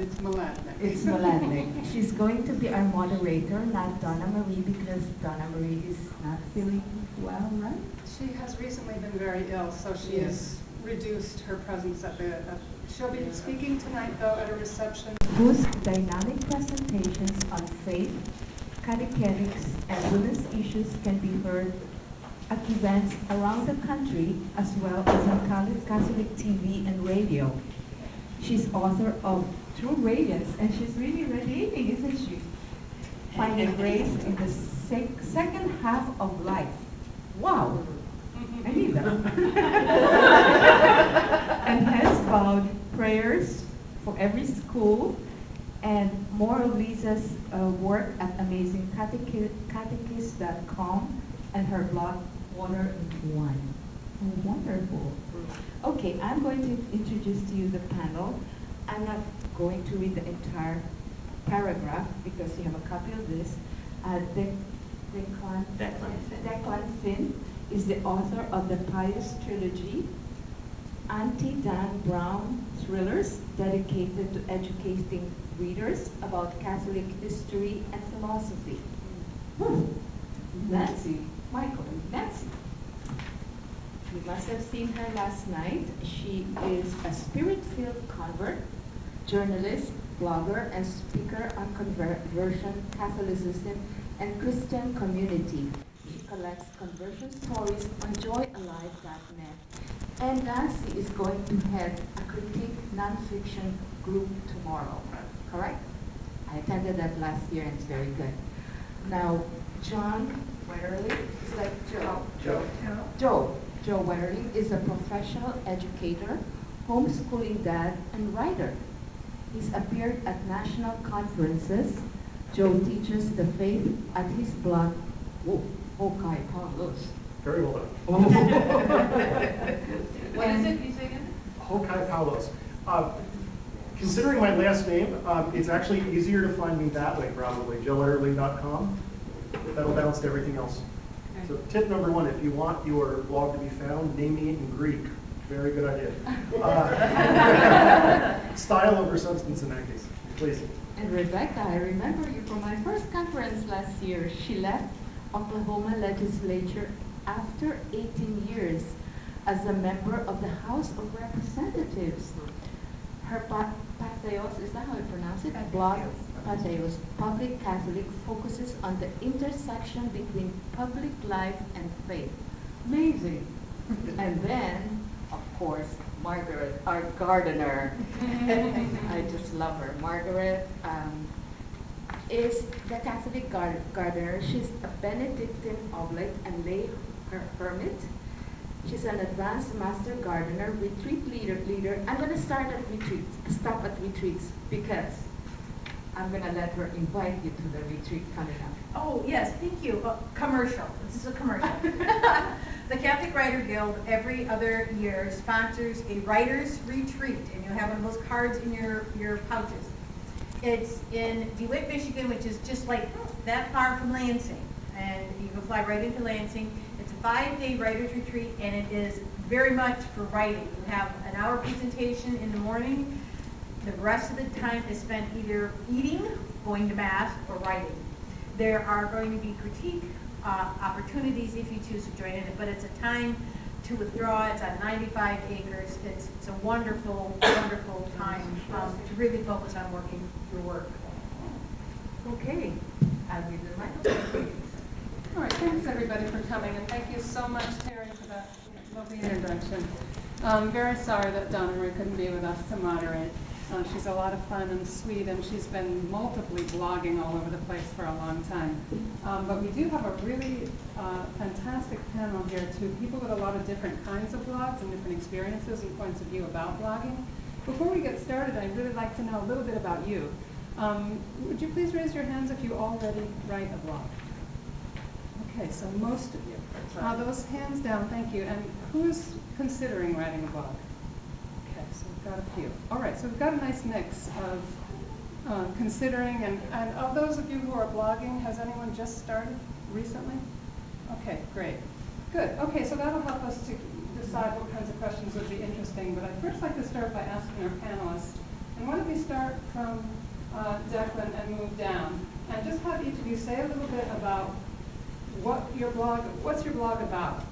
it's Mladinich. It's Mladinich. She's going to be our moderator, not Donna Marie, because Donna Marie is not feeling well, right? She has recently been very ill, so she has reduced her presence at the. She'll be speaking tonight, though, at a reception. Whose dynamic presentations on faith, catechetics, and women's issues can be heard at events around the country, as well as on Catholic TV and radio. She's author of True Radiance, and she's really radiating, isn't she? Finding grace in the second half of life. Wow, I need that. And has vowed prayers for every school, and more of Lisa's work at amazingcatechist.com and her blog, Water in One. Wonderful. Okay, I'm going to introduce to you the panel. I'm not going to read the entire paragraph because you have a copy of this. Declan Finn is the author of the Pious Trilogy, anti-Dan Brown thrillers dedicated to educating readers about Catholic history and philosophy. Nancy, Michael, Nancy. You must have seen her last night. She is a spirit-filled convert, journalist, blogger, and speaker on conversion, Catholicism, and Christian community. She collects conversion stories on joyalive.net. And Nancy is going to head a critique nonfiction group tomorrow, correct? I attended that last year and it's very good. Now, John Wettering, is that Joe Wettering is a professional educator, homeschooling dad, and writer. He's appeared at national conferences. Joe teaches the faith at his blog, Hokai Paulos. Very well done. What is it? You say again? Hokai Paulos. Considering my last name, it's actually easier to find me that way, probably. joeweatherly.com. That'll balance everything else. So tip number one, if you want your blog to be found, name me in Greek. Very good idea. Style over substance in that case, please. And Rebecca, I remember you from my first conference last year. She left Oklahoma legislature after 18 years as a member of the House of Representatives. Her Patheos, is that how you pronounce it? Blog, Patheos, Public Catholic, focuses on the intersection between public life and faith. Amazing. And then, of course, Margaret, our gardener. I just love her. Margaret is the Catholic gardener. She's a Benedictine oblate and lay hermit. She's an advanced master gardener, retreat leader. I'm going to stop at retreats because I'm going to let her invite you to the retreat coming up. Oh, yes, thank you. Commercial. This is a commercial. The Catholic Writer Guild every other year sponsors a writer's retreat, and you have one of those cards in your pouches. It's in DeWitt, Michigan, which is just like that far from Lansing. And you can fly right into Lansing. It's a 5-day writer's retreat, and it is very much for writing. You have an hour presentation in the morning. The rest of the time is spent either eating, going to Mass, or writing. There are going to be critique opportunities if you choose to join in it, but it's a time to withdraw. It's on 95 acres. It's a wonderful, wonderful time to really focus on working your work. Okay, I'll give you the microphone. All right, thanks everybody for coming, and thank you so much, Terry, for that lovely introduction. I'm very sorry that Donna Marie couldn't be with us to moderate. She's a lot of fun and sweet, and she's been multiply blogging all over the place for a long time. But we do have a really fantastic panel here too, people with a lot of different kinds of blogs and different experiences and points of view about blogging. Before we get started, I'd really like to know a little bit about you. Would you please raise your hands if you already write a blog? Okay, so most of you. Those hands down, thank you. And who's considering writing a blog? Okay, so we've got a few. All right, so we've got a nice mix of considering, and of those of you who are blogging, has anyone just started recently? Okay, great. Good. Okay, so that'll help us to decide what kinds of questions would be interesting. But I'd first like to start by asking our panelists And why don't we start from Declan and move down, and just have each of you say a little bit about what's your blog about?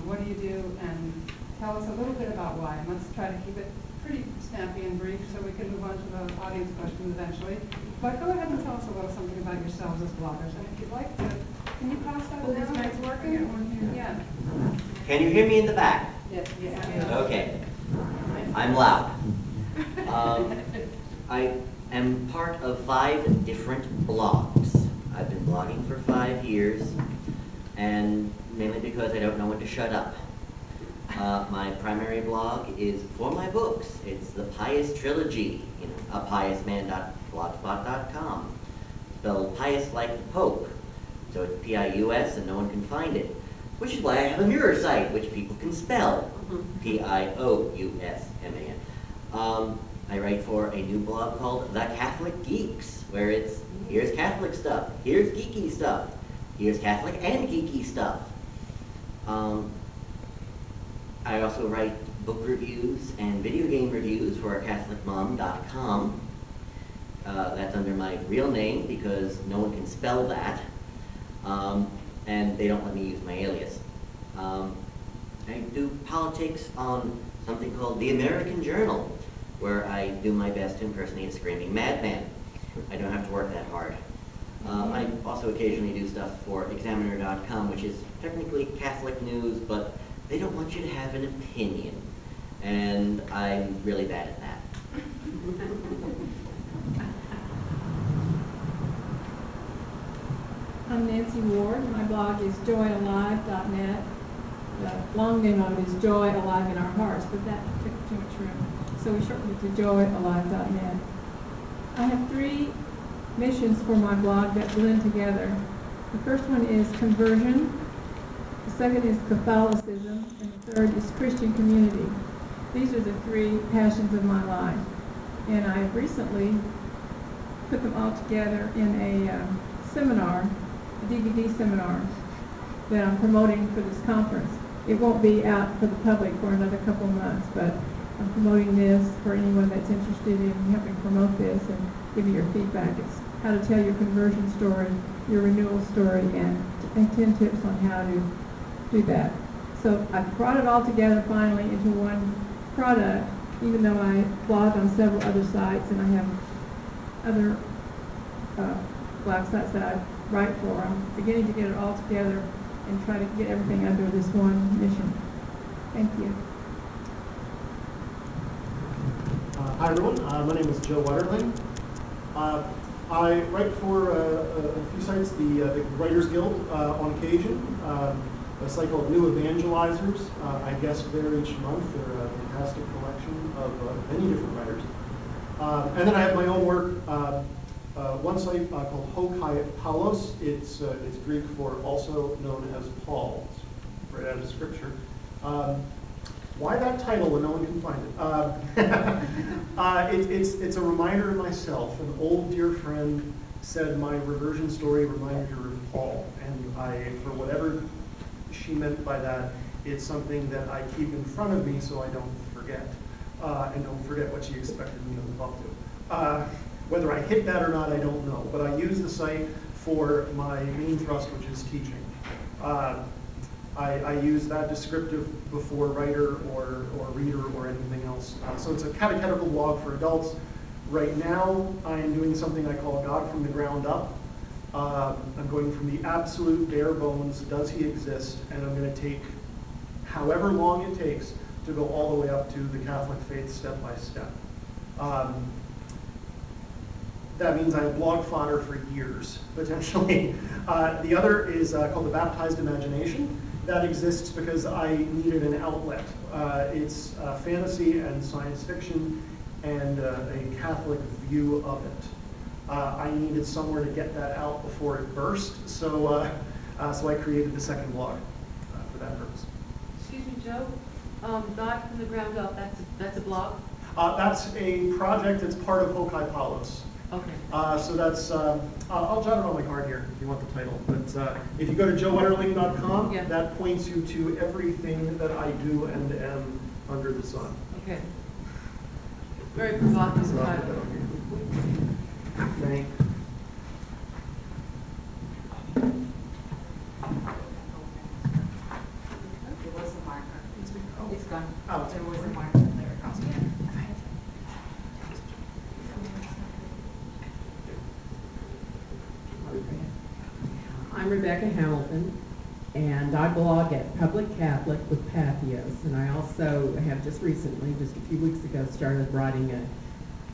What do you do? And tell us a little bit about why. And let's try to keep it pretty snappy and brief so we can move on to the audience questions eventually. But go ahead and tell us a little something about yourselves as bloggers. And if you'd like to, can you pass that around? It's working? Yeah. Can you hear me in the back? Yes. Okay. I'm loud. I am part of 5 different blogs. I've been blogging for 5 years, and mainly because I don't know when to shut up. My primary blog is for my books. It's the Pious Trilogy, apiousman.blogspot.com. Spelled pious like the Pope. So it's P-I-U-S and no one can find it. Which is why I have a mirror site, which people can spell. P-I-O-U-S-M-A-N. I write for a new blog called The Catholic Geeks, where it's, here's Catholic stuff, here's geeky stuff, here's Catholic and geeky stuff. I also write book reviews and video game reviews for CatholicMom.com. That's under my real name because no one can spell that. And they don't let me use my alias. I do politics on something called The American Journal, where I do my best to impersonate a screaming madman. I don't have to work that hard. I also occasionally do stuff for Examiner.com, which is technically Catholic news, but they don't want you to have an opinion. And I'm really bad at that. I'm Nancy Ward. My blog is joyalive.net. The long name of it is Joy Alive in Our Hearts, but that took too much room. So we shortened it to joyalive.net. I have 3 missions for my blog that blend together. The first one is conversion. The second is Catholicism. And the third is Christian community. These are the 3 passions of my life. And I recently put them all together in a seminar, a DVD seminar that I'm promoting for this conference. It won't be out for the public for another couple months, but I'm promoting this for anyone that's interested in helping promote this and giving your feedback. It's how to tell your conversion story, your renewal story, and 10 tips on how to do that. So I brought it all together finally into one product, even though I blog on several other sites and I have other blog sites that I write for. I'm beginning to get it all together and try to get everything under this one mission. Thank you. Hi everyone, my name is Joe Wettering. I write for a few sites, the Writers Guild on occasion, a site called New Evangelizers. I guest there each month. They're a fantastic collection of many different writers. And then I have my own work, one site called Hokai Paulos. It's Greek for also known as Paul, it's right out of scripture. Why that title when no one can find it? It's a reminder of myself. An old dear friend said my reversion story reminded her of Paul, and for whatever she meant by that, it's something that I keep in front of me so I don't forget, and don't forget what she expected me to live up to. Whether I hit that or not, I don't know, but I use the site for my main thrust, which is teaching. I use that descriptive before writer or reader or anything else. So it's a catechetical blog for adults. Right now, I am doing something I call God from the Ground Up. I'm going from the absolute bare bones, does he exist, and I'm going to take however long it takes to go all the way up to the Catholic faith step by step. That means I have blog fodder for years, potentially. The other is called The Baptized Imagination. That exists because I needed an outlet. It's fantasy and science fiction and a Catholic view of it. I needed somewhere to get that out before it burst, so I created the second blog for that purpose. Excuse me, Joe. God from the Ground Up, that's a blog? That's a project that's part of Hokai Paulos. Okay. So that's, I'll jot it on my card here if you want the title. But if you go to joewetterling.com, yeah, that points you to everything that I do and am under the sun. Okay. Very provocative title. Thank. There was a marker. It's gone. Oh. There was a marker there. I'm Rebecca Hamilton, and I blog at Public Catholic with Pathos, and I also have just recently, just a few weeks ago, started writing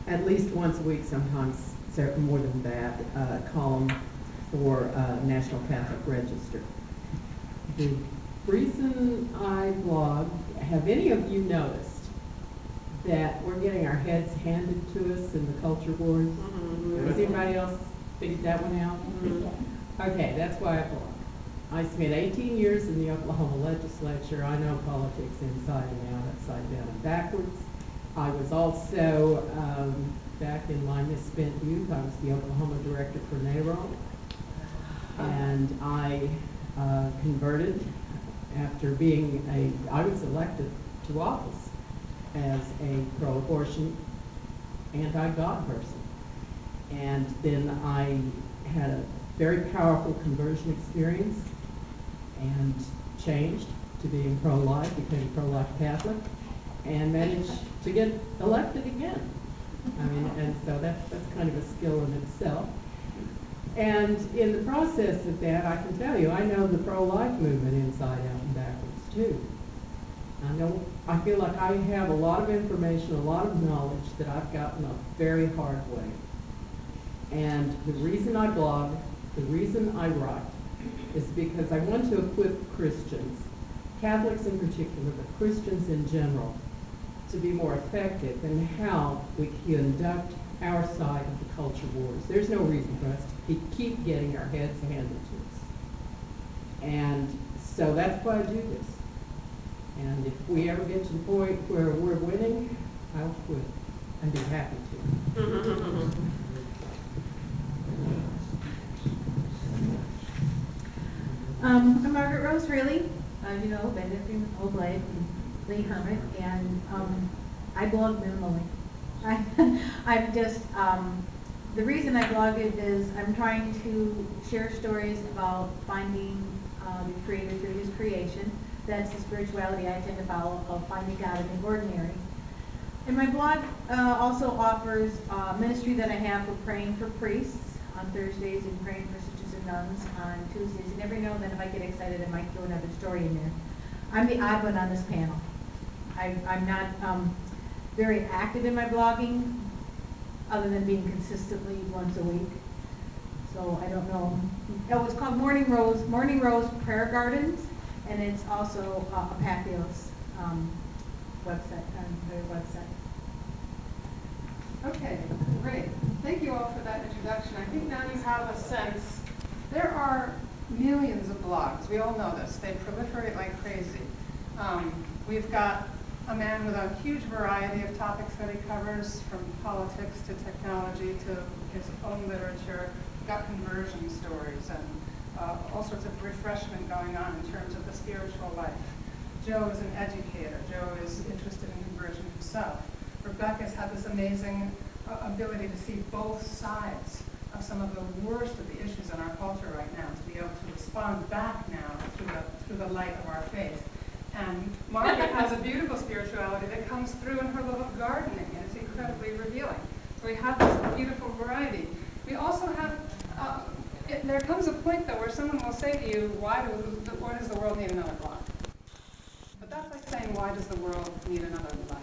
at least once a week, sometimes more than that, column for National Catholic Register. The reason I blog, have any of you noticed that we're getting our heads handed to us in the culture wars? Has anybody else figured that one out? Okay, that's why I blog. I spent 18 years in the Oklahoma legislature. I know politics inside and out, upside down and backwards. I was also, back in my misspent youth, I was the Oklahoma director for NARO. And I converted after being I was elected to office as a pro-abortion, anti-God person. And then I had a very powerful conversion experience and changed to being pro-life, became pro-life Catholic, and managed to get elected again. I mean, and so that's kind of a skill in itself. And in the process of that, I can tell you, I know the pro-life movement inside out and backwards too. I feel like I have a lot of information, a lot of knowledge that I've gotten a very hard way. And the reason I blog, the reason I write, is because I want to equip Christians, Catholics in particular, but Christians in general, to be more effective in how we conduct our side of the culture wars. There's no reason for us to keep getting our heads handed to us. And so that's why I do this. And if we ever get to the point where we're winning, I'll quit and be happy to. I'm Margaret Rose Realy, you know, Benedict Oblate and Lee Hermit, and I blog minimally. I'm just, the reason I blog it is I'm trying to share stories about finding the Creator through His creation. That's the spirituality I tend to follow, of finding God in the ordinary. And my blog also offers a ministry that I have for praying for priests on Thursdays and praying for sisters and nuns on Tuesdays. And every now and then, if I get excited, I might throw another story in there. I'm the odd one on this panel. I'm not very active in my blogging, other than being consistently once a week. So I don't know. Oh, it's called Morning Rose Prayer Gardens, and it's also a Pathos website, their website. Okay, great. Thank you all for that introduction. I think now you have a sense. There are millions of blogs. We all know this. They proliferate like crazy. We've got a man with a huge variety of topics that he covers, from politics to technology to his own literature. We've got conversion stories and all sorts of refreshment going on in terms of the spiritual life. Joe is an educator. Joe is interested in conversion himself. Rebecca's had this amazing ability to see both sides of some of the worst of the issues in our culture right now, to be able to respond back now through the light of our faith. And Margaret has a beautiful spirituality that comes through in her love of gardening, and it's incredibly revealing. So we have this beautiful variety. We also have, there comes a point though where someone will say to you, why does the world need another blog? But that's like saying, why does the world need another life?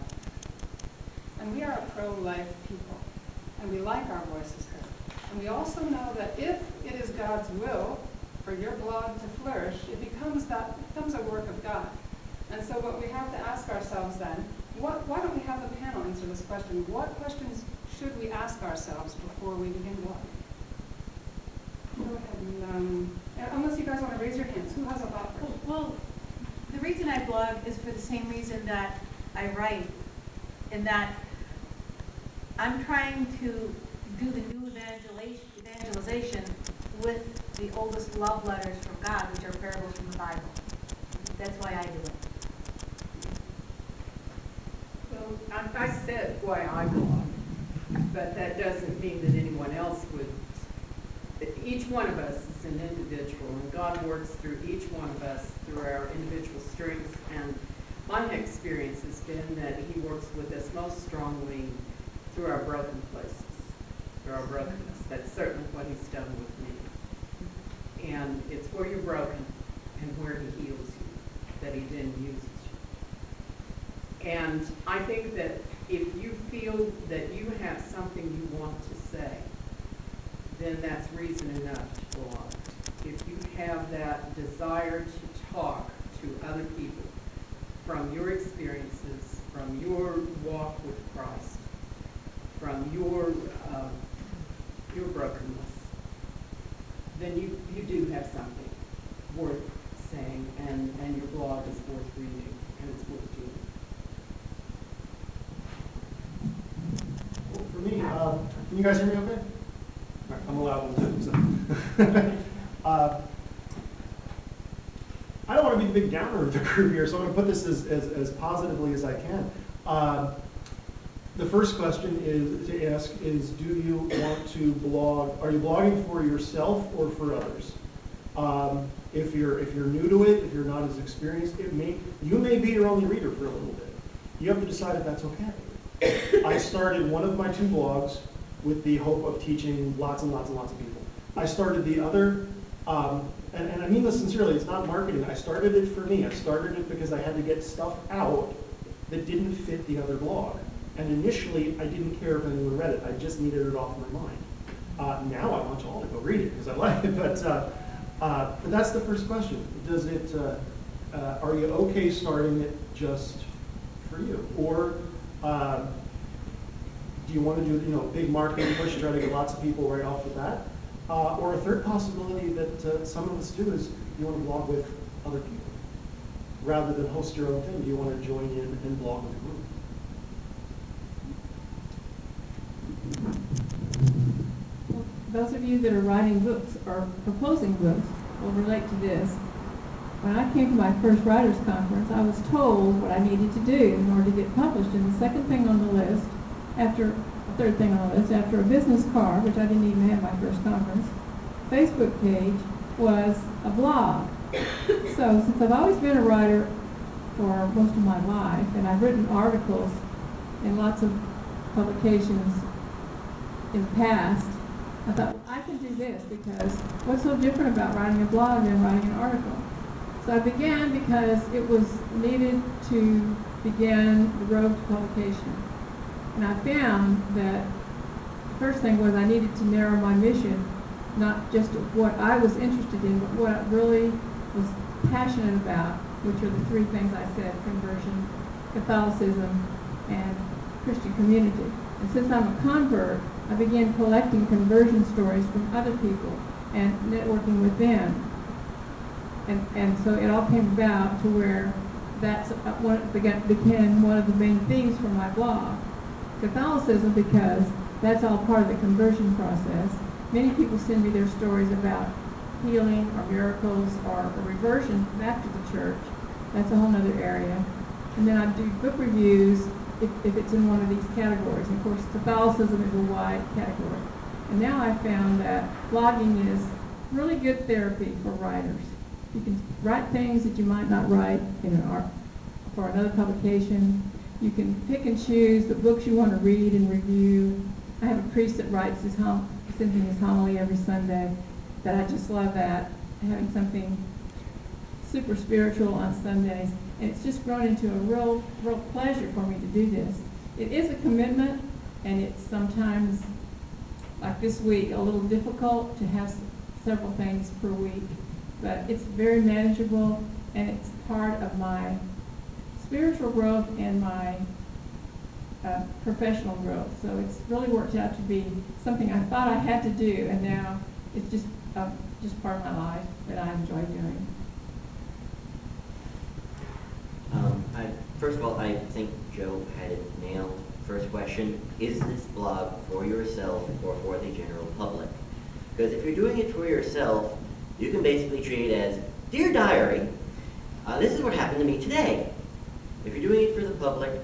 And we are a pro-life people, and we like our voices heard. And we also know that if it is God's will for your blog to flourish, it becomes a work of God. And so what we have to ask ourselves then, why don't we have the panel answer this question? What questions should we ask ourselves before we begin blogging? Go ahead, and, unless you guys want to raise your hands, who has a thought first? Well, the reason I blog is for the same reason that I write, in that I'm trying to do the new evangelization with the oldest love letters from God, which are parables from the Bible. That's why I do it. Well, I said why I blog, but that doesn't mean that anyone else would. Each one of us is an individual, and God works through each one of us through our individual strengths. And my experience has been that He works with us most strongly through our broken places, through our brokenness. That's certainly what He's done with me. And it's where you're broken and where He heals you that He then uses you. And I think that if you feel that you have something you want to say, then that's reason enough to blog. If you have that desire to talk to other people from your experiences, from your walk with Christ, from your brokenness, then you do have something worth saying, and your blog is worth reading, and it's worth doing. Well, for me, can you guys hear me okay? All right, I'm a loud one too. So. I don't want to be the big downer of the group here, so I'm going to put this as positively as I can. The first question to ask is, do you want to blog? Are you blogging for yourself or for others? If you're new to it, if you're not as experienced, you may be your only reader for a little bit. You have to decide if that's okay. I started one of my 2 blogs with the hope of teaching lots and lots and lots of people. I started the other, and I mean this sincerely, it's not marketing. I started it for me. I started it because I had to get stuff out that didn't fit the other blog. And initially, I didn't care if anyone read it. I just needed it off my mind. Now I want you all to go read it because I like it. But that's the first question. Does it? Are you okay starting it just for you, or do you want to do big marketing push, try to get lots of people right off the bat? Or a third possibility that some of us do is you want to blog with other people rather than host your own thing. Do you want to join in and blog with a group? Well, those of you that are writing books or proposing books will relate to this. When I came to my first writers' conference, I was told what I needed to do in order to get published. And the second thing on the list, third thing on the list, after a business card, which I didn't even have my first conference, Facebook page, was a blog. So since I've always been a writer for most of my life, and I've written articles in lots of publications in the past, I thought, well, I can do this because what's so different about writing a blog than writing an article? So I began because it was needed to begin the road to publication. And I found that the first thing was I needed to narrow my mission, not just what I was interested in, but what I really was passionate about, which are the 3 things I said: conversion, Catholicism, and Christian community. And since I'm a convert, I began collecting conversion stories from other people and networking with them. And so it all came about to where that's became one of the main themes for my blog. Catholicism, because that's all part of the conversion process. Many people send me their stories about healing or miracles or a reversion back to the church. That's a whole other area. And then I do book reviews if it's in one of these categories. And of course, Catholicism is a wide category. And now I've found that blogging is really good therapy for writers. You can write things that you might not write for another publication. You can pick and choose the books you want to read and review. I have a priest that sends me his homily every Sunday. That I just love that, having something super spiritual on Sundays. And it's just grown into a real pleasure for me to do this. It is a commitment, and it's sometimes, like this week, a little difficult to have several things per week. But it's very manageable, and it's part of my spiritual growth and my professional growth. So it's really worked out to be something I thought I had to do, and now it's just part of my life that I enjoy doing. First of all, I think Joe had it nailed. First question, is this blog for yourself or for the general public? Because if you're doing it for yourself, you can basically treat it as, Dear Diary, this is what happened to me today. If you're doing it for the public,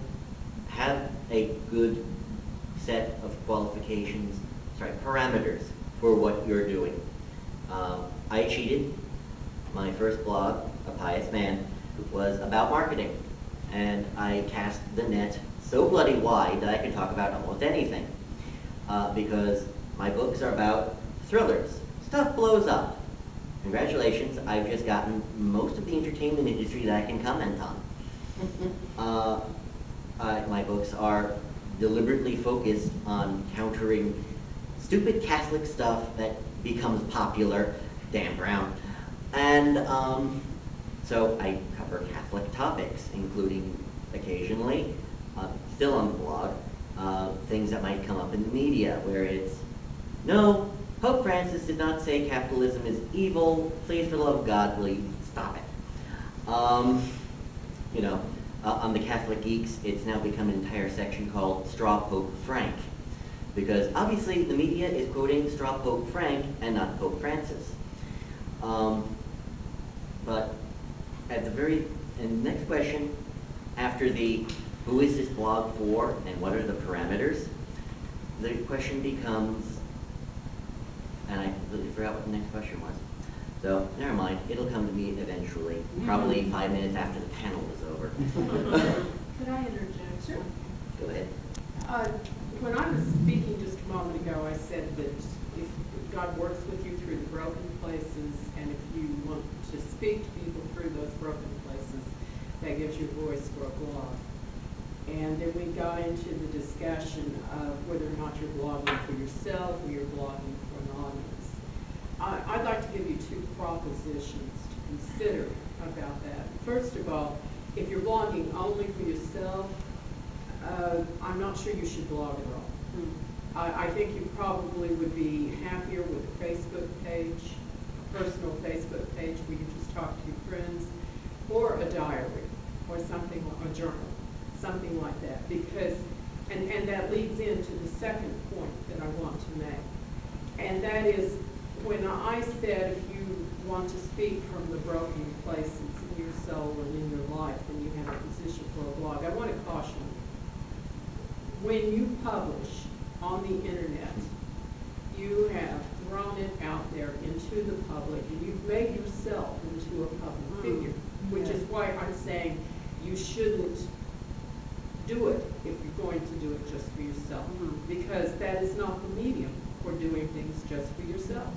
have a good set of parameters for what you're doing. I cheated. My first blog, A Pious Man, was about marketing. And I cast the net so bloody wide that I could talk about almost anything. Because my books are about thrillers. Stuff blows up. Congratulations, I've just gotten most of the entertainment industry that I can comment on. My books are deliberately focused on countering stupid Catholic stuff that becomes popular, Dan Brown. And so I cover Catholic topics, including occasionally, still on the blog, things that might come up in the media where it's, no, Pope Francis did not say capitalism is evil. Please, for the love of God, will you stop it? You know, on the Catholic Geeks, it's now become an entire section called Straw Pope Frank. Because obviously the media is quoting Straw Pope Frank and not Pope Francis. But at the next question, after the who is this blog for and what are the parameters, the question becomes, and I completely forgot what the next question was. So, never mind, it'll come to me eventually, probably 5 minutes after the panel is over. Could I interject? Sure. Go ahead. When I was speaking just a moment ago, I said that if God works with you through the broken places, and if you want to speak to people through those broken places, that gives you a voice for a blog. And then we got into the discussion of whether or not you're blogging for yourself or you're blogging for an audience. I'd like to give you two propositions to consider about that. First of all, if you're blogging only for yourself, I'm not sure you should blog at all. I think you probably would be happier with a Facebook page, a personal Facebook page where you just talk to your friends, or a diary, or something, a journal, something like that. Because, and that leads into the second point that I want to make. And that is, when I said if you want to speak from the broken places in your soul and in your life, then you have a position for a blog. I want to caution you. When you publish on the internet, you have thrown it out there into the public, and you've made yourself into a public figure, which is why I'm saying you shouldn't do it if you're going to do it just for yourself, because that is not the medium for doing things just for yourself.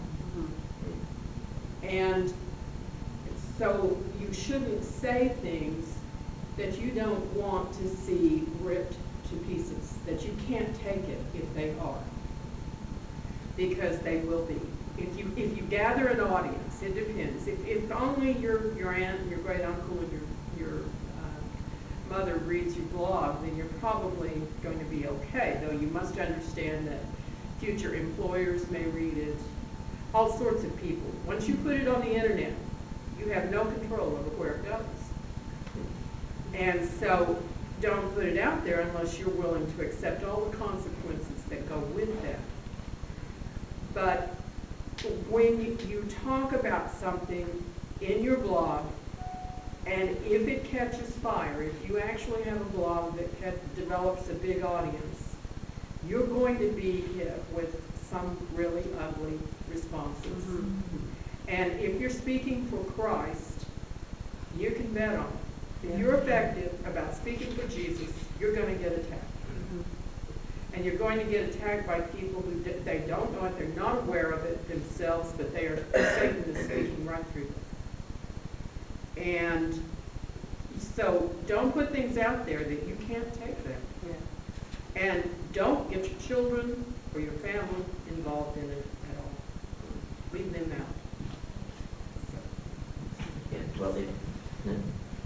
And so you shouldn't say things that you don't want to see ripped to pieces, that you can't take it if they are, because they will be. If you gather an audience, it depends. If only your aunt and your great uncle and your mother reads your blog, then you're probably going to be okay, though you must understand that future employers may read it, all sorts of people. Once you put it on the internet, you have no control over where it goes. And so don't put it out there unless you're willing to accept all the consequences that go with that. But when you talk about something in your blog, and if it catches fire, if you actually have a blog that develops a big audience, you're going to be hit with some really ugly responses. And if you're speaking for Christ, you can bet on it. If you're effective about speaking for Jesus, you're going to get attacked. And you're going to get attacked by people who they don't know it, they're not aware of it themselves, but Satan is speaking right through them. And so don't put things out there that you can't take them. And don't get your children or your family involved in it at all. Leave them out. Yeah, well,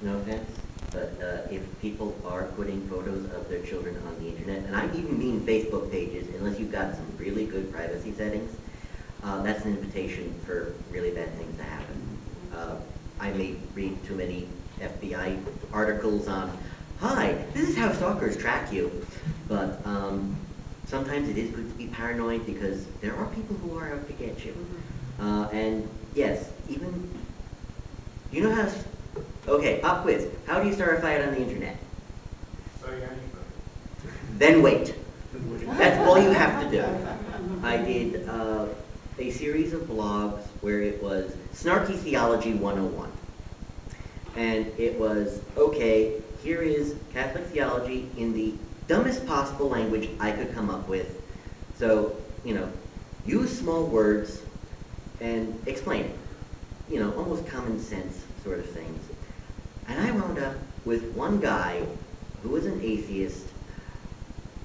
no offense, but if people are putting photos of their children on the internet, and I even mean Facebook pages, unless you've got some really good privacy settings, that's an invitation for really bad things to happen. I may read too many FBI articles on, hi, this is how stalkers track you, but sometimes it is good to be paranoid because there are people who are out to get you. And yes, even, you know how, okay, pop quiz. How do you start a fight on the internet? then wait. That's all you have to do. I did a series of blogs where it was Snarky Theology 101. And it was, okay, here is Catholic theology in the dumbest possible language I could come up with. So, you know, use small words and explain it. You know, almost common sense sort of things. And I wound up with one guy who was an atheist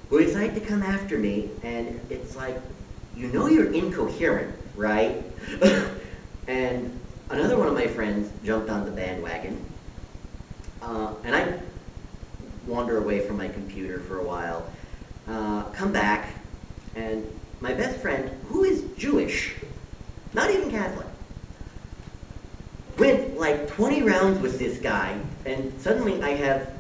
who decided to come after me, and it's like, you know you're incoherent, right? And another one of my friends jumped on the bandwagon, and I wander away from my computer for a while, come back, and my best friend, who is Jewish, not even Catholic, went like 20 rounds with this guy, and suddenly I have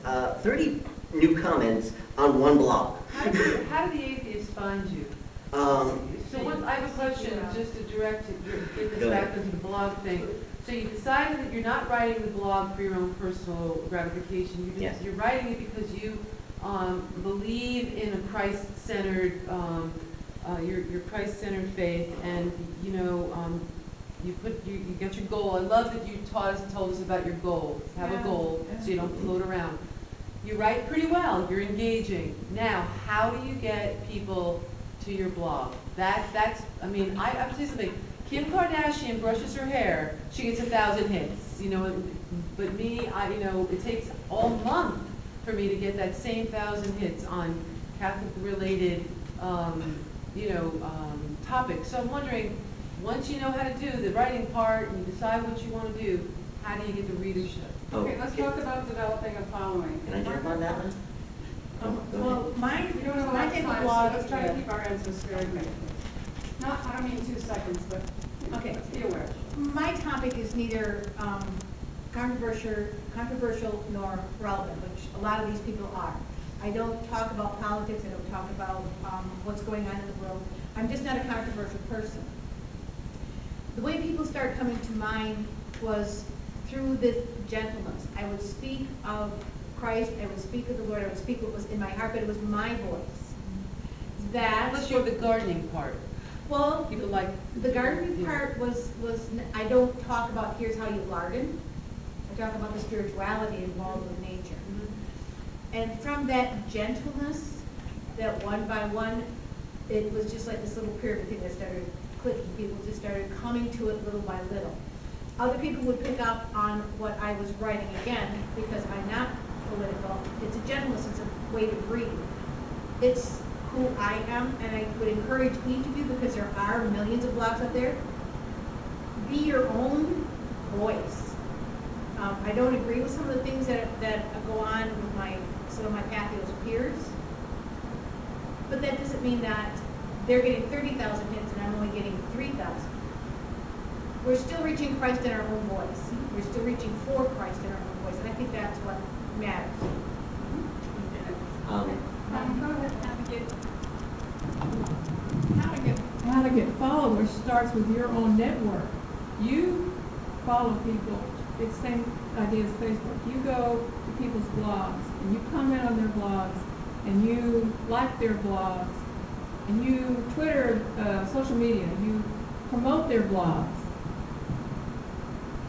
30 new comments on one blog. How do the atheists find you? So what, I have a question, just to direct it, get this Go back ahead. into the blog thing. So you decided that you're not writing the blog for your own personal gratification. Yes. You're writing it because you believe in a Christ-centered, your Christ-centered faith, and you know, you got your goal. I love that you told us about your goal. Have a goal so you don't float around. You write pretty well. You're engaging. Now, how do you get people to your blog? That's. I mean, I'm saying something. Kim Kardashian brushes her hair. She gets 1,000 hits. You know, but me, you know, it takes all month for me to get that same 1,000 hits on Catholic-related, you know, topics. So I'm wondering, once you know how to do the writing part and you decide what you want to do, how do you get the readership? Okay, let's talk about developing a following. Can I jump on that one? Go ahead. Well, my, We don't have a my lot of type of time, blog, so let's try to keep our answers very brief. Not, I don't mean 2 seconds, but Okay. let's be aware. my topic is neither controversial nor relevant, which a lot of these people are. I don't talk about politics, I don't talk about what's going on in the world. I'm just not a controversial person. The way people started coming to mind was through this gentleness. I would speak of Christ, I would speak of the Lord, I would speak what was in my heart, but it was my voice. That's Unless you're the gardening part. well, People like the gardening yeah. part was, I don't talk about here's how you garden. I talk about the spirituality involved with nature. And from that gentleness, that one by one, it was just like this little pyramid thing that started clicking. People just started coming to it little by little. Other people would pick up on what I was writing again, because I'm not political. It's a gentleness, it's a way to breathe. It's who I am, and I would encourage each of you, because there are millions of blogs out there, be your own voice. I don't agree with some of the things that go on with some of my Pathos peers, but that doesn't mean that they're getting 30,000 hits and I'm only getting 3,000. We're still reaching Christ in our own voice. We're still reaching for Christ in our own voice, and I think that's what matters. Go ahead. How to get followers starts with your own network. You follow people. It's the same idea as Facebook. You go to people's blogs and you comment on their blogs and you like their blogs and you Twitter, social media, you promote their blogs.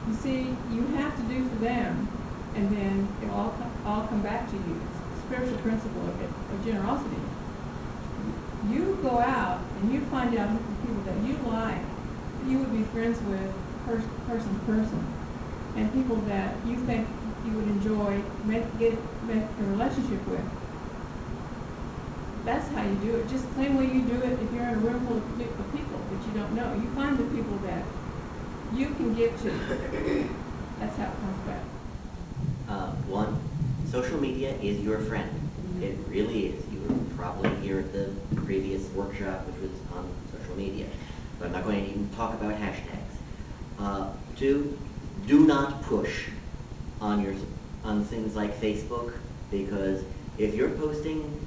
You see, you have to do for them, and then it'll all come back to you. It's a spiritual principle of generosity. You go out and you find out people that you like, that you would be friends with person to person, and people that you think you would enjoy make a relationship with. That's how you do it. Just the same way you do it if you're in a room full of people that you don't know. You find the people that you can give to. That's how it comes back. One, social media is your friend. It really is. You were probably here at the previous workshop, which was on social media. But I'm not going to even talk about hashtags. Two, do not push on things like Facebook, because if you're posting,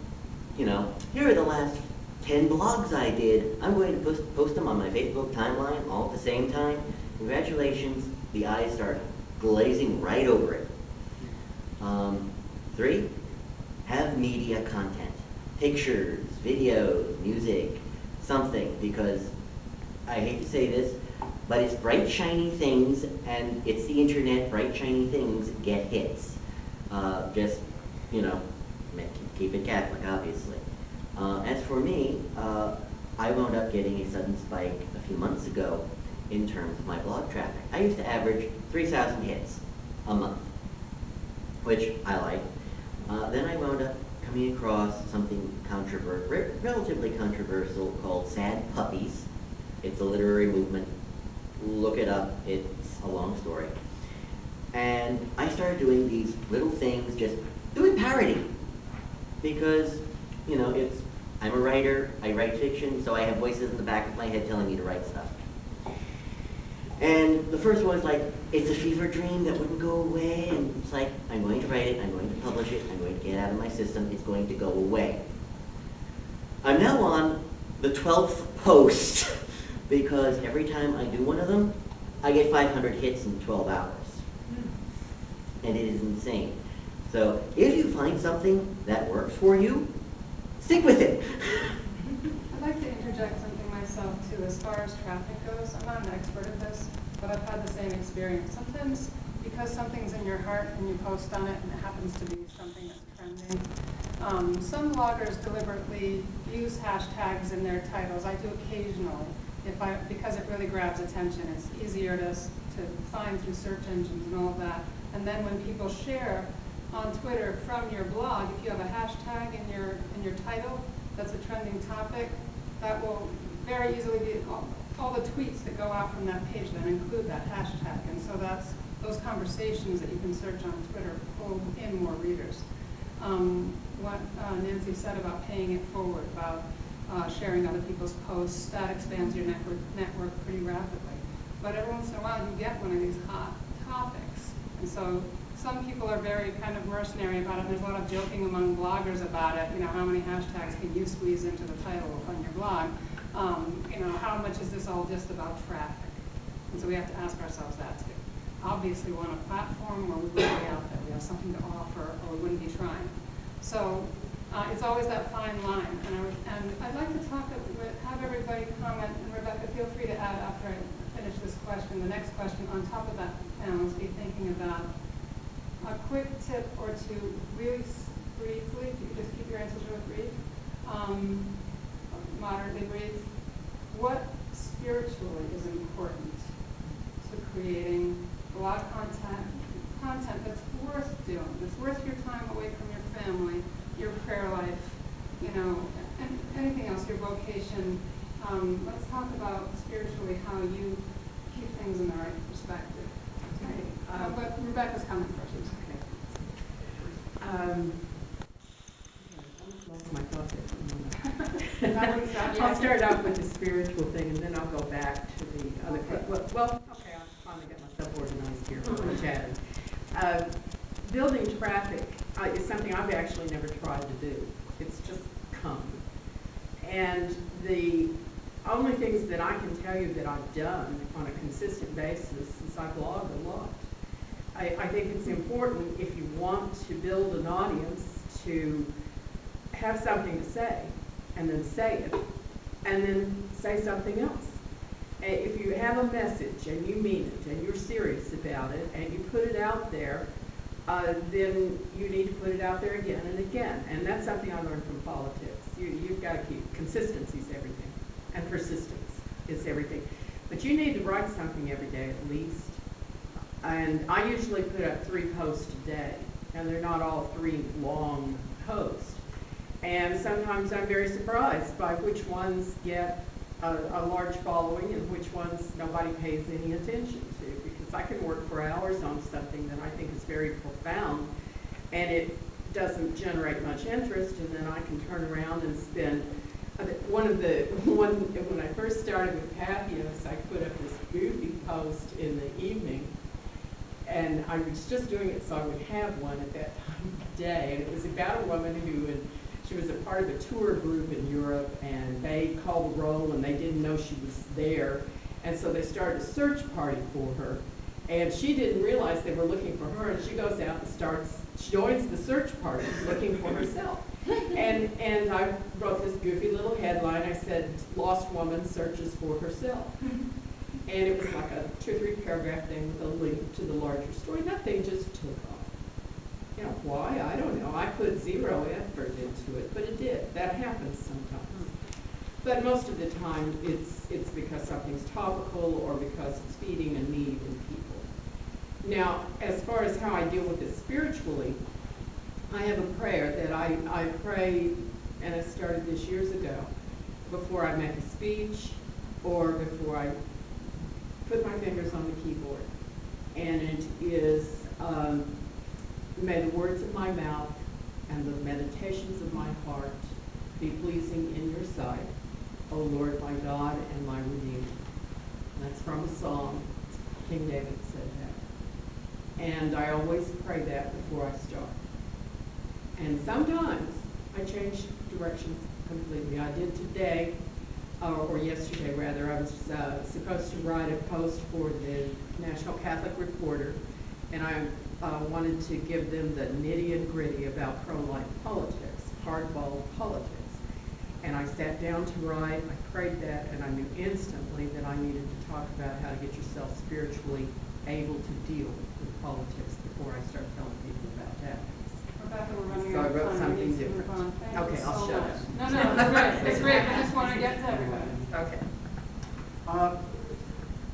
you know, here are the last 10 blogs I did, I'm going to post them on my Facebook timeline all at the same time. Congratulations, the eyes start glazing right over it. 3, have media content. pictures, videos, music, something, because I hate to say this, but it's bright, shiny things, and it's the internet, bright, shiny things get hits. Just, you know, keep it Catholic, obviously. As for me, I wound up getting a sudden spike a few months ago in terms of my blog traffic. I used to average 3,000 hits a month, which I like. Then I wound up coming across something relatively controversial called Sad Puppies. It's a literary movement. Look it up. It's a long story. And I started doing these little things, just doing parody. Because, you know, I'm a writer, I write fiction, so I have voices in the back of my head telling me to write stuff. And the first one was like, it's a fever dream that wouldn't go away, and it's like, I'm going to write it, I'm going to publish it, I'm going to get it out of my system, it's going to go away. I'm now on the 12th post, because every time I do one of them, I get 500 hits in 12 hours. And it is insane. So if you find something that works for you, stick with it. I'd like to interject something myself too. As far as traffic goes, I'm not an expert at this, but I've had the same experience. Sometimes because something's in your heart and you post on it and it happens to be something that's trending, some bloggers deliberately use hashtags in their titles. I do occasionally, because it really grabs attention. It's easier to find through search engines and all of that. And then when people share on Twitter from your blog, if you have a hashtag in your title that's a trending topic, that will very easily be all the tweets that go out from that page then include that hashtag. And so that's those conversations that you can search on Twitter pull in more readers. What Nancy said about paying it forward, about sharing other people's posts, that expands your network pretty rapidly. But every once in a while you get one of these hot topics. And so some people are very kind of mercenary about it. There's a lot of joking among bloggers about it. You know, how many hashtags can you squeeze into the title on your blog? You know, how much is this all just about traffic? And so we have to ask ourselves that too. Obviously, we want a platform where we wouldn't be out there. We have something to offer, or we wouldn't be trying. So it's always that fine line. And I'd like to have everybody comment. And Rebecca, feel free to add after I finish this question. The next question on top of that panelist, be thinking about a quick tip or two, really briefly, if you could just keep your answers really brief, moderately brief. What spiritually is important to creating blog content that's worth doing, that's worth your time away from your family, your prayer life, you know, and anything else, your vocation. Let's talk about spiritually how you keep things in the right perspective. Okay. But Rebecca's coming first. I'll start off with the spiritual thing, and then I'll go back to the other. Well, okay, I'll finally get myself organized here for my chat. Building traffic is something I've actually never tried to do. It's just come. And the only things that I can tell you that I've done on a consistent basis is I blog a lot. I think it's important, if you want to build an audience, to have something to say, and then say it, and then say something else. If you have a message, and you mean it, and you're serious about it, and you put it out there, then you need to put it out there again and again. And that's something I learned from politics. You've got to keep, consistency is everything, and persistence is everything. But you need to write something every day at least. And I usually put up 3 posts a day, and they're not all 3 long posts. And sometimes I'm very surprised by which ones get a large following and which ones nobody pays any attention to, because I can work for hours on something that I think is very profound, and it doesn't generate much interest, and then I can turn around and spend when I first started with Patheos, I put up this goofy post in the evening. And I was just doing it so I would have one at that time of day. And it was about a woman she was a part of a tour group in Europe, and they called the roll and they didn't know she was there. And so they started a search party for her. And she didn't realize they were looking for her, and she goes out and starts joins the search party looking for herself. And I wrote this goofy little headline. I said, "Lost woman searches for herself." And it was like a 2 or 3 paragraph thing with a link to the larger story. That thing just took off. You know, why? I don't know. I put 0 effort into it, but it did. That happens sometimes. But most of the time, it's because something's topical or because it's feeding a need in people. Now, as far as how I deal with it spiritually, I have a prayer that I pray, and I started this years ago, before I make a speech or before I put my fingers on the keyboard. And it is, may the words of my mouth and the meditations of my heart be pleasing in your sight, O Lord, my God and my Redeemer. And that's from a psalm. King David said that. And I always pray that before I start. And sometimes I change directions completely. I did today, or yesterday rather. I was supposed to write a post for the National Catholic Reporter, and I wanted to give them the nitty and gritty about pro-life politics, hardball politics. And I sat down to write, I prayed that, and I knew instantly that I needed to talk about how to get yourself spiritually able to deal with politics before I start telling people about that. Rebecca, we're running So I out of wrote time. something We need to move different. on. Thank Okay, you I'll so shut much. up. No, it's great. It's great. I just want to get to everybody. Okay.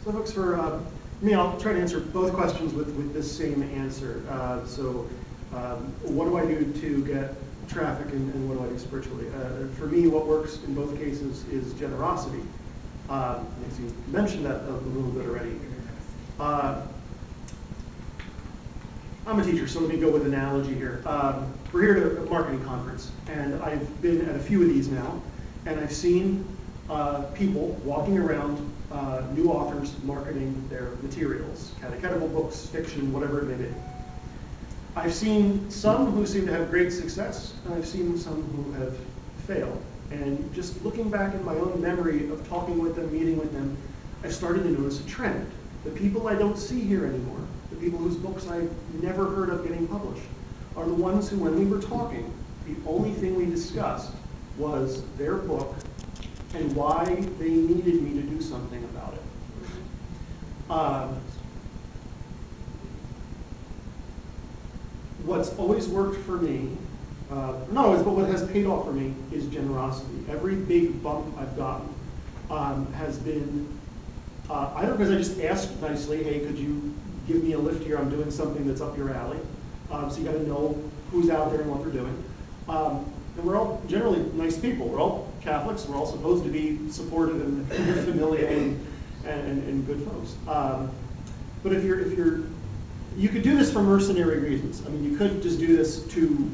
So folks, for me, I'll try to answer both questions with this same answer. What do I do to get traffic and what do I do spiritually? For me, what works in both cases is generosity. Nancy mentioned that a little bit already. I'm a teacher, so let me go with analogy here. We're here at a marketing conference, and I've been at a few of these now, and I've seen people walking around, new authors marketing their materials, catechetical books, fiction, whatever it may be. I've seen some who seem to have great success, and I've seen some who have failed. And just looking back in my own memory of talking with them, meeting with them, I've started to notice a trend. The people I don't see here anymore, the people whose books I've never heard of getting published, are the ones who, when we were talking, the only thing we discussed was their book and why they needed me to do something about it. What's always worked for me, not always, but what has paid off for me is generosity. Every big bump I've gotten has been, either because I just asked nicely, hey, could you give me a lift here? I'm doing something that's up your alley. So you got to know who's out there and what they're doing. And we're all generally nice people. We're all Catholics. We're all supposed to be supportive and familial and good folks. But if you could do this for mercenary reasons. I mean, you could just do this to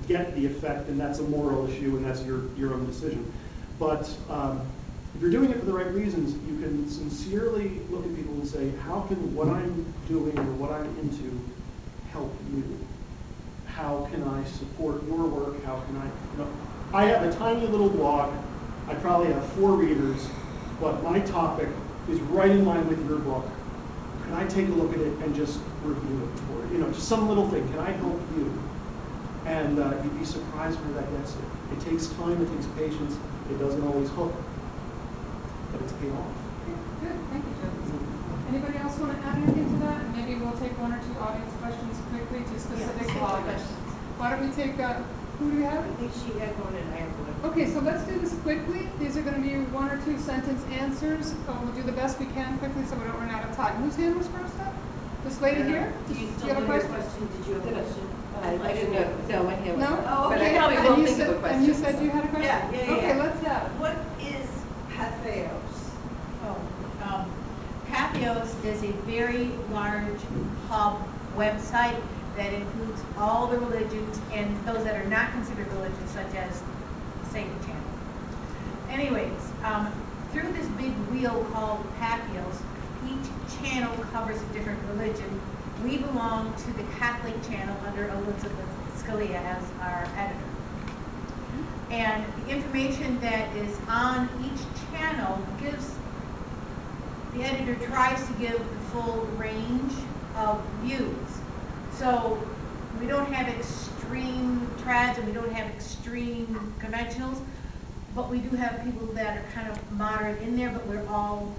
get the effect, and that's a moral issue, and that's your own decision. But if you're doing it for the right reasons, you can sincerely look at people and say, how can what I'm doing or what I'm into help you? How can I support your work? How can I have a tiny little blog. I probably have 4 readers, but my topic is right in line with your book. Can I take a look at it and just review it for you? Just some little thing. Can I help you? And you'd be surprised where that gets you. It takes time, it takes patience. It doesn't always hook, but it's paid off. Good, thank you, Joe. Anybody else want to add anything to that? Maybe we'll take 1 or 2 audience questions quickly to specific bloggers. Why don't we take, who do we have? I think she had one and I have one. Okay, so let's do this quickly. These are going to be 1 or 2 sentence answers. We'll do the best we can quickly so we don't run out of time. Whose hand was first up? This lady here? Do you still have a have a question? question? Did you have a question? I didn't know. No, I haven't. No? Oh, But okay. I probably And will you think of a said- question. And you said you had a question? Yeah. Okay, let's have it. What is Patheos? Patheos is a very large hub website that includes all the religions and those that are not considered religions, such as the Satan Channel. Anyways, through this big wheel called Patheos, each channel covers a different religion. We belong to the Catholic channel under Elizabeth Scalia as our editor. And the information that is on each channel the editor tries to give the full range of views. So We don't have extreme trads and we don't have extreme conventionals, but we do have people that are kind of moderate in there, but we're all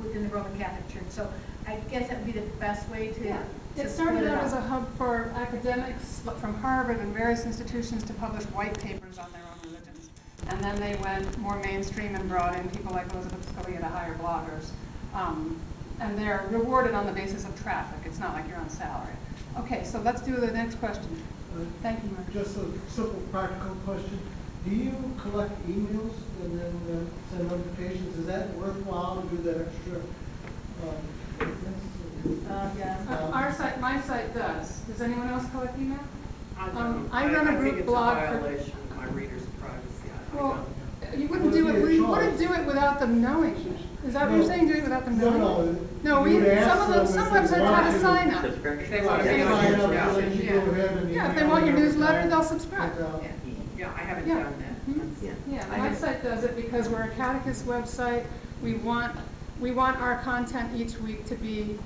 within the Roman Catholic Church. So I guess that would be the best way to. Yeah. to It started split it out up. as a hub for academics from Harvard and various institutions to publish white papers on their own religions. And then they went more mainstream and brought in people like Elizabeth Scalia to hire bloggers. And they're rewarded on the basis of traffic. It's not like you're on salary. Okay, so let's do the next question. Thank you, Mark. Just a simple practical question. Do you collect emails and then send notifications? Is that worthwhile to do that extra business? Yeah. Our site, my site does. Does anyone else collect email? I don't. I run a group blog I for. think it's a violation of my readers' privacy. I Well, don't. you wouldn't do it. Well, You you're wouldn't do it without them knowing. Is that what you're saying? Do it without them knowing? No, No, you would ask some of them, them some if they websites have want a to. sign up. Subscription. They want to Sign get up, yeah. let you go ahead and Yeah, if they email want your every newsletter, time. they'll subscribe. But, Yeah, I haven't Yeah. done that. Mhm. Yeah. Yeah, I my have- site does it because we're a catechist website. We want our content each week to be,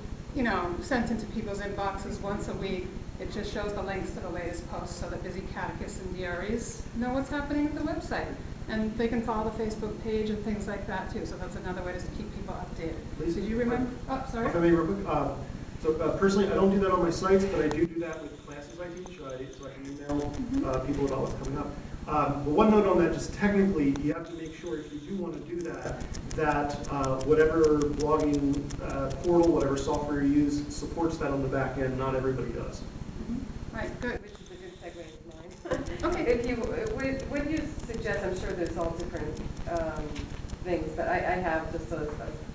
sent into people's inboxes once a week. It just shows the links to the latest posts so that busy catechists and DREs know what's happening at the website. And they can follow the Facebook page and things like that too. So that's another way to keep people updated. Lisa, Did you remember? Oh, sorry. If I may real quick, personally, I don't do that on my sites, but I do that with classes I teach, so I can email people about what's coming up. But one note on that, just technically, you have to make sure if you do want to do that, that whatever blogging portal, whatever software you use, supports that on the back end. Not everybody does. Right, good. Which is a good segue into mine. Okay. If you, would you suggest, I'm sure there's all different things, but I have just a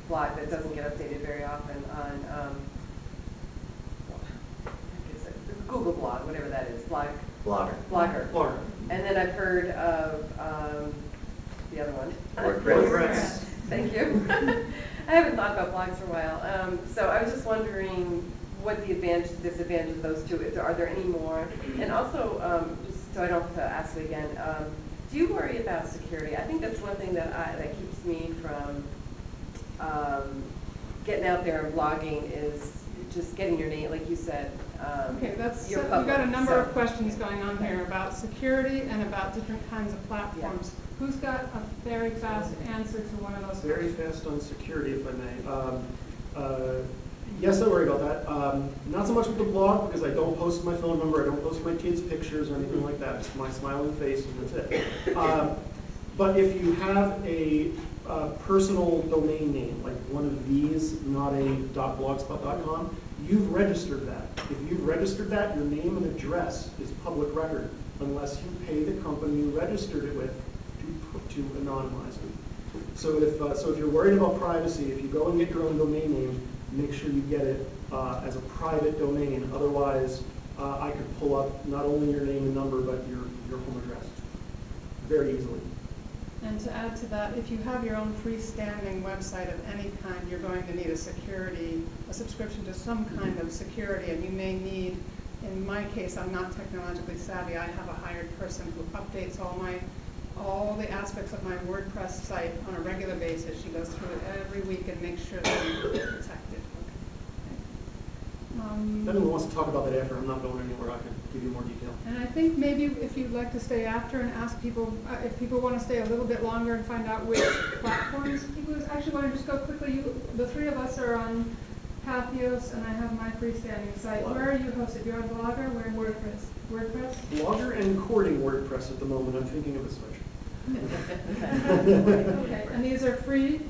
blog that doesn't get updated very often on, Google blog, whatever that is, Blogger. Blogger. And then I've heard of the other one. WordPress. Thank you. I haven't thought about blogs for a while. So I was just wondering what the advantages and disadvantages of those two, are there any more? And also, just so I don't have to ask it again, do you worry about security? I think that's one thing that keeps me from getting out there and blogging is just getting your name, like you said. Okay, you're we've public, got a number so- of questions going on here about security and about different kinds of platforms. Who's got a very fast answer to one of those Very questions? fast on security, if I may. Yes, I worry about that. Not so much with the blog, because I don't post my phone number, I don't post my kids' pictures or anything like that, just my smiling face and that's it. But if you have a personal domain name, like one of these, not a .blogspot.com, you've registered that. If you've registered that, your name and address is public record, unless you pay the company you registered it with to anonymize it. So if you're worried about privacy, if you go and get your own domain name, make sure you get it as a private domain. Otherwise, I could pull up not only your name and number, but your home address very easily. And to add to that, if you have your own freestanding website of any kind, you're going to need a subscription to some kind of security, and you may need, in my case, I'm not technologically savvy, I have a hired person who updates all the aspects of my WordPress site on a regular basis. She goes through it every week and makes sure that I'm protected. If anyone wants to talk about that after, I'm not going anywhere, I can give you more detail. And I think maybe if you'd like to stay after and ask people, if people want to stay a little bit longer and find out which platforms, people actually want to just go quickly. The three of us are on Patheos, and I have my freestanding site. Where are you hosted? You're on Blogger? Where in WordPress? WordPress? Blogger and courting WordPress at the moment. I'm thinking of a switch. Okay, and these are free?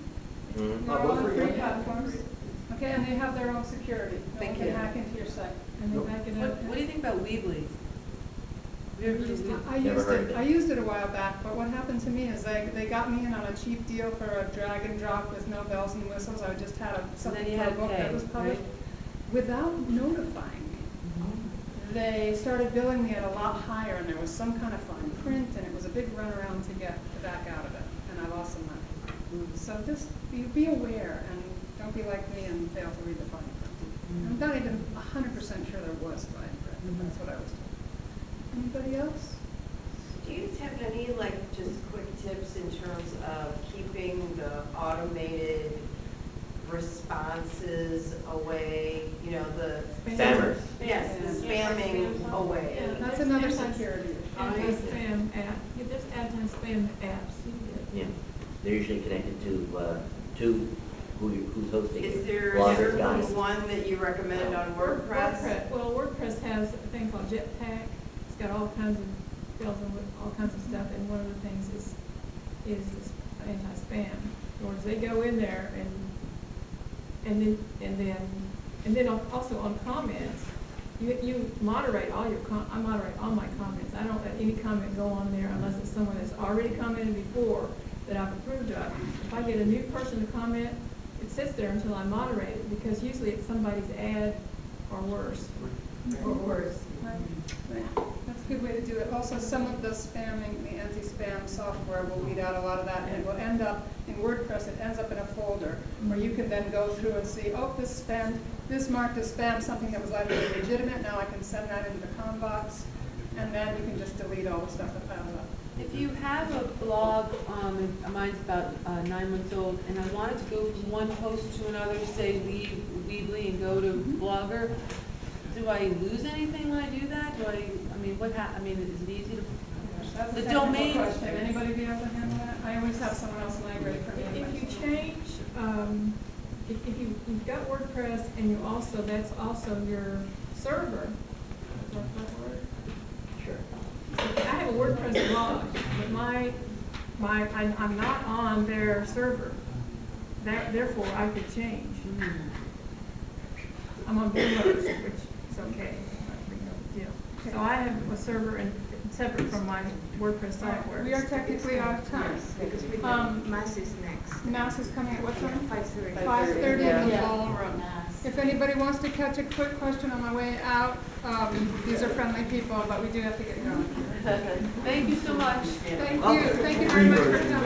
Mhm. They're all on Both free, free yeah. platforms? Okay, and they have their own security. No Thank one you. can hack into your site. And they Nope. back it What, up. what do you think about Weebly? Have you ever used it? I used it a while back, but what happened to me is they got me in on a cheap deal for a drag and drop with no bells and whistles. I just had something you for a had to book pay, that was published without notifying me. Mm-hmm. They started billing me at a lot higher, and there was some kind of fine print, and it was a big runaround to back out of it, and I lost some money. So just be aware, and don't be like me and fail to read the fine print. I'm not even 100% sure there was fine print, but that's what I was told. Anybody else? Do you have any, just quick tips in terms of keeping the automated responses away, the Spammers. Yes, the spamming away. Yeah, That's there's another anti- security issue. Anti-spam app, yeah, there's anti-spam apps. Yeah, they're usually connected to who's hosting Is it. there a Bloggers, certain guys. one that you recommend on WordPress? Well, WordPress has a thing called Jetpack. It's got all kinds of fills in with all kinds of stuff, and one of the things is this anti-spam. In other words, they go in there and then also on comments, you moderate all your I moderate all my comments. I don't let any comment go on there unless it's someone that's already commented before that I've approved of. If I get a new person to comment, it sits there until I moderate it, because usually it's somebody's ad or worse. Or worse? Right. That's a good way to do it. Also, some of the spamming, the anti-spam software will weed out a lot of that, and it will end up in WordPress. It ends up in a folder where you can then go through and see, oh, this marked as spam, something that was either legitimate. Now I can send that into the com box, and then you can just delete all the stuff that piles up. If you have a blog, mine's about 9 months old, and I wanted to go from one post to another, say leave Weebly and go to Blogger, do I lose anything when I do that? Do I mean, is it easy to? That's a The technical domain. question. Anybody be able to handle that? I always have someone else in my ready for me. If you change, if you've got WordPress and you also, that's also your server. Is that the word? Sure. I have a WordPress blog, but I'm not on their server. Therefore, I could change. I'm on Blogger, which is okay. Not a big deal. So I have a server separate from my WordPress software. We are technically out of time. Mass is next. Mass is coming at what time? 5:30. 5:30 in the Yeah. ballroom. Mass. If anybody wants to catch a quick question on my way out, these are friendly people, but we do have to get going. Thank you so much. Thank you very much for coming.